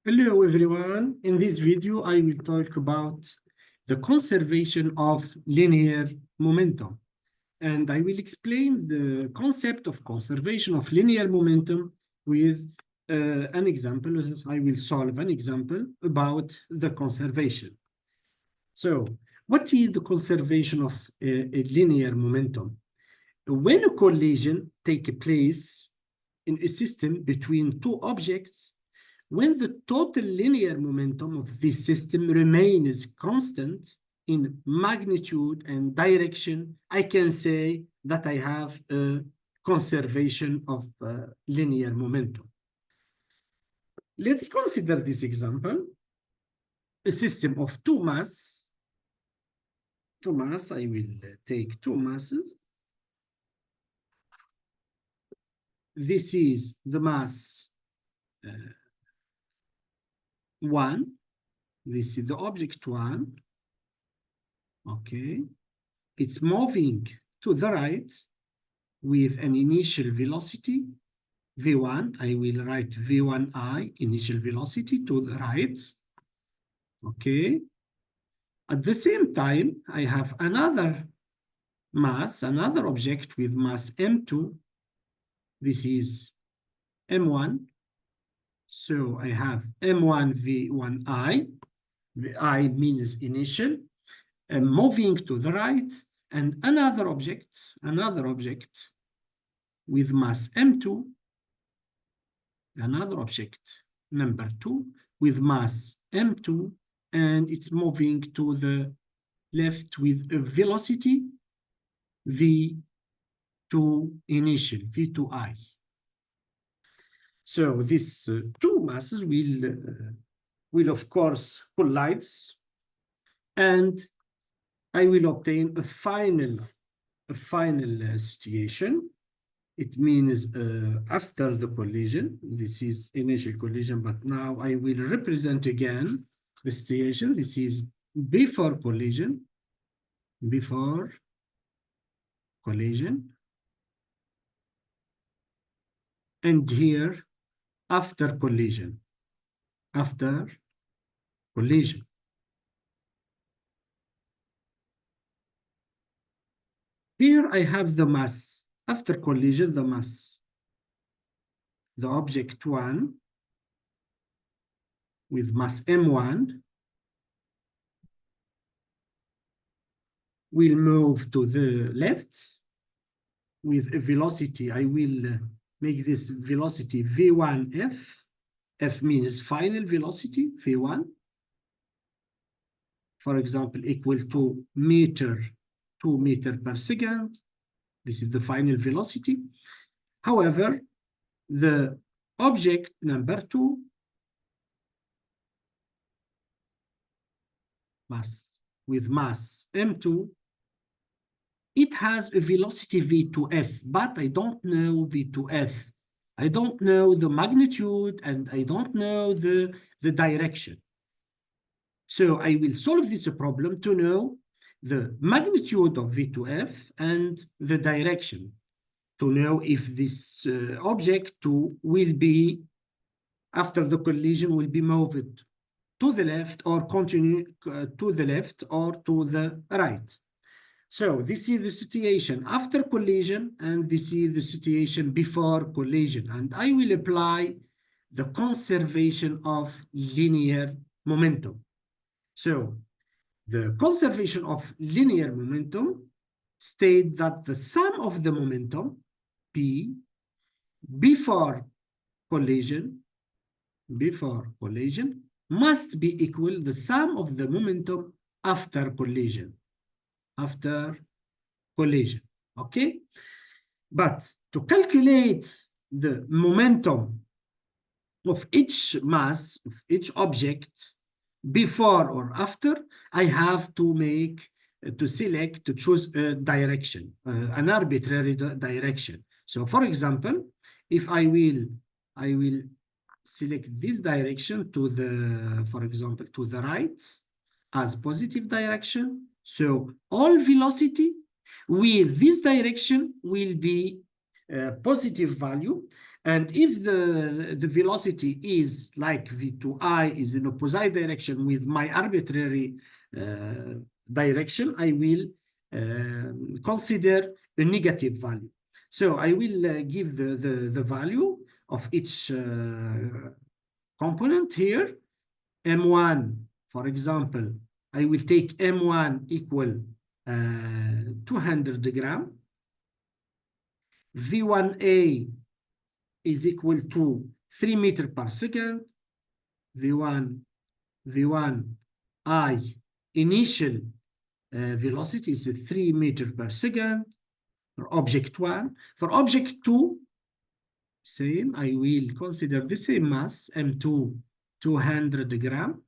Hello everyone. In this video, I will talk about the conservation of linear momentum. And I will explain the concept of conservation of linear momentum with an example. I will solve an example about the conservation. So, what is the conservation of a linear momentum? When a collision takes place in a system between two objects, when the total linear momentum of this system remains constant in magnitude and direction, I can say that I have a conservation of linear momentum. Let's consider this example. A system of two mass. I will take two masses. This is the mass 1. This is the object 1. Okay. It's moving to the right with an initial velocity, v1. I will write v1i, initial velocity to the right. Okay. At the same time, I have another mass, another object with mass m2. This is m1. So I have m1 v1i. I means initial, moving to the right, and another object with mass m2, another object number 2 with mass m2, and it's moving to the left with a velocity v2 initial, v2i. So these two masses will of course collide, and I will obtain a final situation. It means after the collision. This is initial collision, but now I will represent again the situation. This is before collision, and here after collision, Here I have the mass after collision, the object 1 with mass m1 will move to the left with a velocity. I will make this velocity v1f. F means final velocity, v1. For example, equal to 2 meters per second. This is the final velocity. However, the object number 2, with mass m2, it has a velocity v2f, but I don't know v2f. I don't know the magnitude, and I don't know the direction. So I will solve this problem to know the magnitude of v2f and the direction, to know if this object will be, after the collision, will be moved to the left or continue to the left or to the right. So this is the situation after collision, and this is the situation before collision. And I will apply the conservation of linear momentum. So the conservation of linear momentum states that the sum of the momentum, P, before collision, must be equal the sum of the momentum after collision. Okay? But to calculate the momentum of each mass, of each object, before or after, I have to choose a direction, an arbitrary direction. So for example, if I will select this direction to the, for example, to the right as positive direction. So all velocity with this direction will be positive value, And if the velocity is like v2I is in opposite direction with my arbitrary direction, I will consider a negative value. So I will give the value of each component here. M1, for example, I will take M1 equal 200 gram. V1A is equal to 3 meters per second. V1I initial velocity is 3 meters per second for object 1. For object 2, same, I will consider the same mass, M2, 200 gram.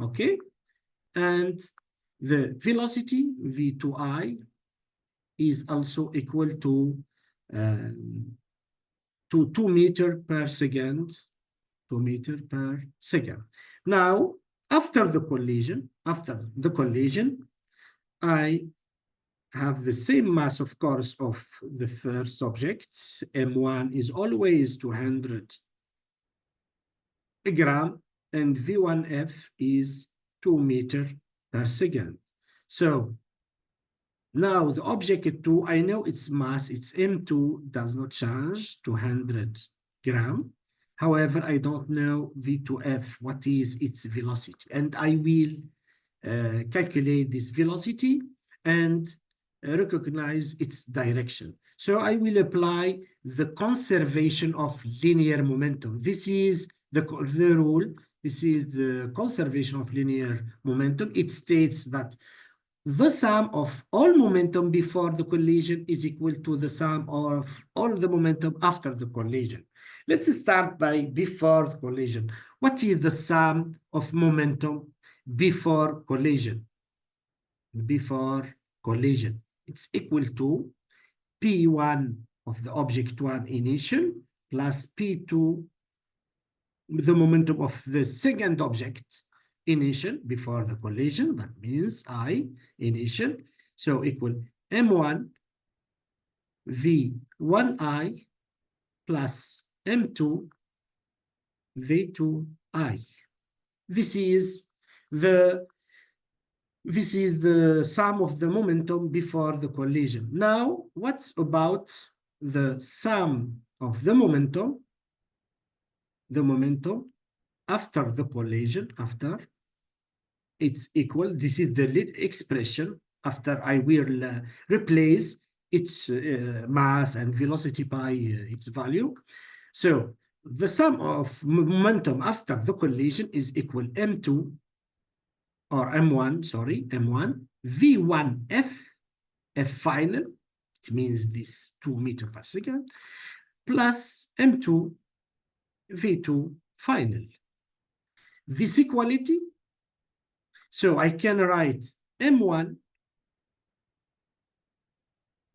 Okay. And the velocity, V2I, is also equal to 2 meters per second, 2 meters per second. Now, after the collision, I have the same mass, of course, of the first object. M1 is always 200 gram, and V1F is 2 meters per second. So now the object 2, I know its mass, its M2 does not change, 200 gram. However, I don't know V2F, what is its velocity. And I will calculate this velocity and recognize its direction. So I will apply the conservation of linear momentum. This is the rule. This is the conservation of linear momentum. It states that the sum of all momentum before the collision is equal to the sum of all the momentum after the collision. Let's start by before the collision. What is the sum of momentum before collision? Before collision, it's equal to P1 of the object 1 initial plus P2, the momentum of the second object initial before the collision. That means I initial. So equal M1 V1I plus M2 V2I. This is the sum of the momentum before the collision. Now, what's about the sum of the momentum? The momentum after the collision, after it's equal, this is the lead expression after I will replace its mass and velocity by its value. So the sum of momentum after the collision is equal M2 or M1, sorry, M1, V1F, F final, it means this 2 meters per second, plus M2, V2 final. This equality, so I can write M1,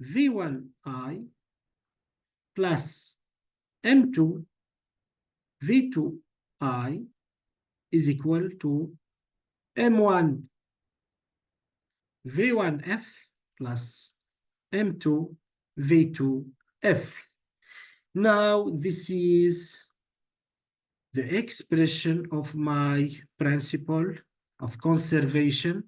V1I, plus M2, V2I is equal to M1, V1F plus M2, V2F. Now, this is the expression of my principle of conservation of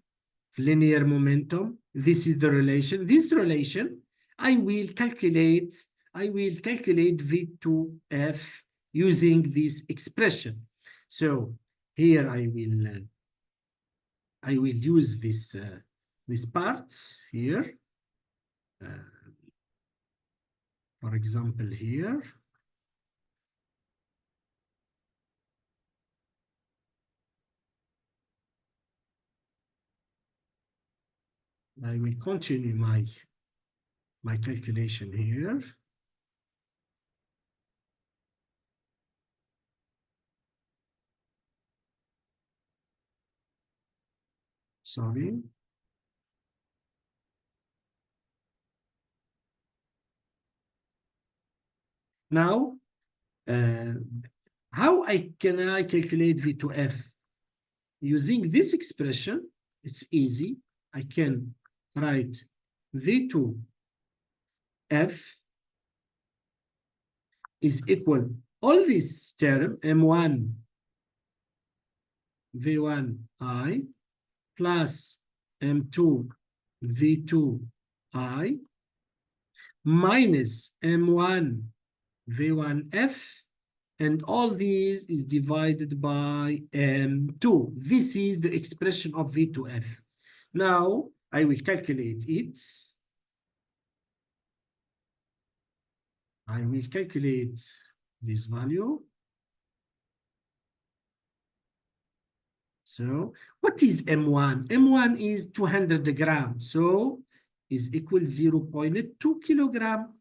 linear momentum. This is the relation. This relation, I will calculate V2F using this expression. So here I will use this part here. For example, here. I will continue my calculation here. Sorry. Now, how can I calculate V2F? Using this expression, it's easy. I can write V2F is equal all this term M1 V1I plus M2 V2I minus M1 V1F, and all these is divided by M2. This is the expression of V2F. Now I will calculate it. I will calculate this value. So what is M1? M1 is 200 grams, so is equal 0.2 kilogram.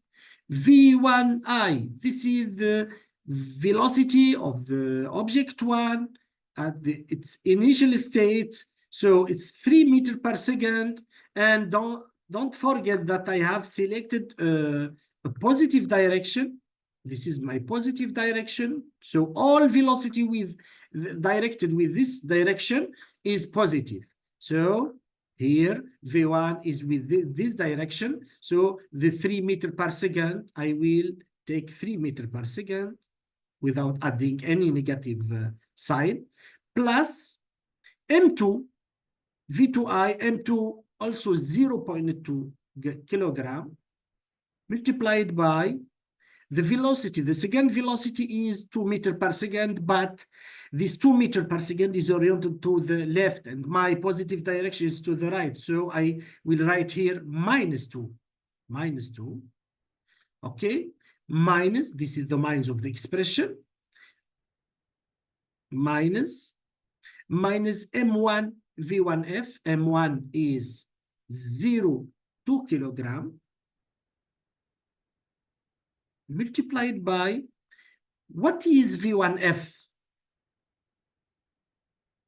V1I, this is the velocity of the object one at its initial state. So it's 3 meters per second. And don't forget that I have selected a positive direction. This is my positive direction. So all velocity directed with this direction is positive. So here V1 is with this direction. So the 3 meters per second, I will take 3 meters per second without adding any negative sign, plus M2, V2I, M2 also 0.2 kilogram, multiplied by the velocity. The second velocity is 2 meters per second, but this 2 meters per second is oriented to the left, and my positive direction is to the right. So I will write here -2, -2. Okay, minus, this is the minus of the expression, minus M1 V1F. M1 is 0.2 kilogram, multiplied by, what is V1F?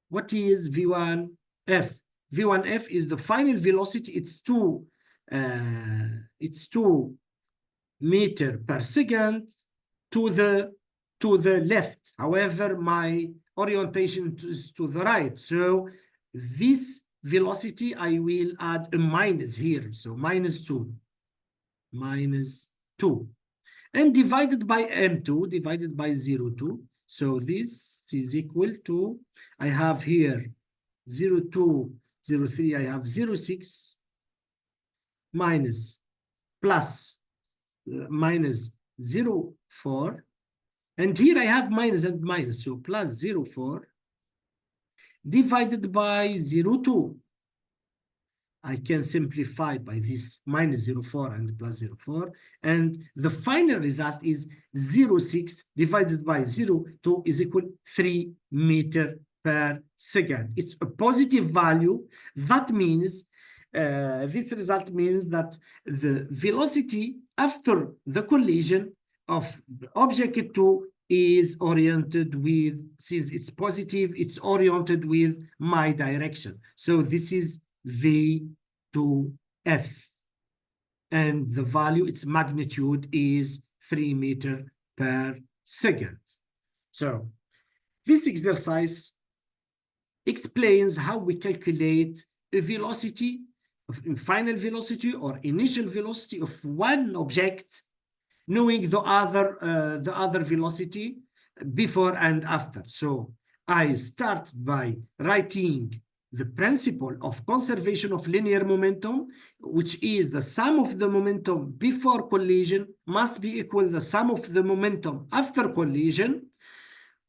What is V1F? V1F is the final velocity. It's 2 meters per second to the left. However, my orientation is to the right. So this velocity, I will add a minus here. So -2, -2. And divided by M2, divided by 0.2. So this is equal to, I have here 0.2, 0.3, I have 0.6 minus plus minus 0.4. And here I have minus and minus, so plus 0.4 divided by 0.2. I can simplify by this minus 0.4 and plus 0.4. And the final result is 0.6 divided by 0.2 is equal 3 meters per second. It's a positive value. That means, this result means that the velocity after the collision of object 2 is oriented with, since it's positive, it's oriented with my direction. So this is V2F, and the value, its magnitude is 3 meters per second. So this exercise explains how we calculate a velocity, final velocity or initial velocity of one object, knowing the other velocity before and after. So I start by writing the principle of conservation of linear momentum, which is the sum of the momentum before collision must be equal to the sum of the momentum after collision.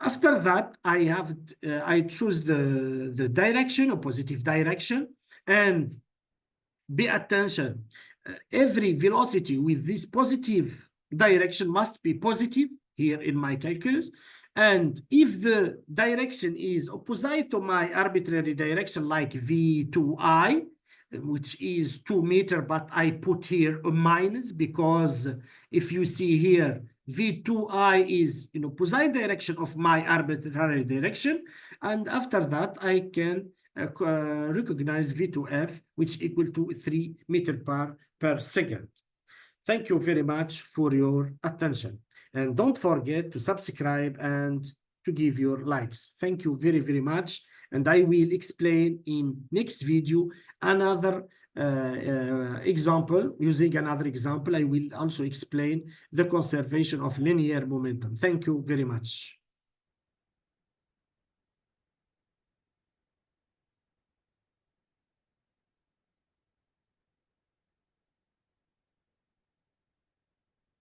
After that, I choose the direction, a positive direction, and pay attention. Every velocity with this positive direction must be positive here in my calculus. And if the direction is opposite to my arbitrary direction, like V2I, which is 2 meters, but I put here a minus, because if you see here, V2I is in opposite direction of my arbitrary direction. And after that, I can recognize V2F, which equal to 3 meters per second. Thank you very much for your attention. And don't forget to subscribe and to give your likes. Thank you very, very much. And I will explain in next video another example, using another example, I will also explain the conservation of linear momentum. Thank you very much.